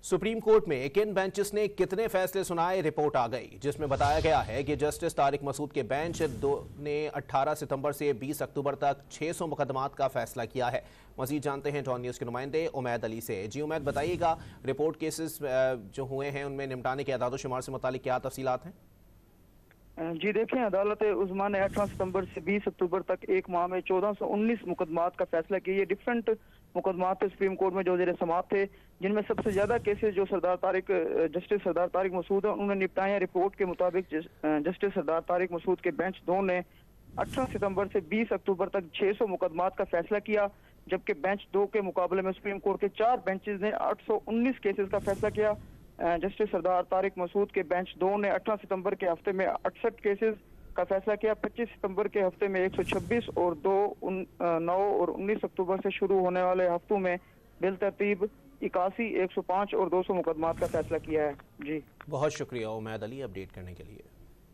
Supreme court में किन benches ने कितने फैसले सुनाए, रिपोर्ट आ गई, जिसमें बताया गया है कि जस्टिस तारिक मसूद के बेंच ने 18 सितंबर से 20 अक्टूबर तक 600 मुकदमात का फैसला किया है। मजीद जानते हैं डॉन न्यूज़ के नुमाइंदे उमैद अली से। जी उमैद, बताइएगा रिपोर्ट केसेस जो हुए हैं उनमें निपटाने के आदाद-ओ-शुमार से मुतालिक क्या तफसीलात हैं? जी देखें, अदालत उज़्मा ने 18 सितंबर से 20 अक्टूबर तक एक माह में 1419 मुकदमात का फैसला किया। ये डिफरेंट मुकदमात सुप्रीम कोर्ट में जो ज़ेर समाअत थे, जिनमें सबसे ज्यादा केसेस जो जस्टिस सरदार तारिक मसूद है उन्होंने निपटाए हैं। रिपोर्ट के मुताबिक जस्टिस सरदार तारिक मसूद के बेंच 2 ने 18 सितंबर से 20 अक्टूबर तक 600 मुकदमात का फैसला किया, जबकि बेंच 2 के मुकाबले में सुप्रीम कोर्ट के 4 बेंचेस ने 819 केसेस का फैसला किया। जस्टिस सरदार तारिक मसूद के बेंच 2 ने 18 सितंबर के हफ्ते में 68 केसेस का फैसला किया। 25 सितंबर के हफ्ते में 126 और 9 और 19 अक्टूबर से शुरू होने वाले हफ्तों में बिल तरतीब 81, 105 और 200 मुकदमात का फैसला किया है। जी बहुत शुक्रिया उमैद अली अपडेट करने के लिए।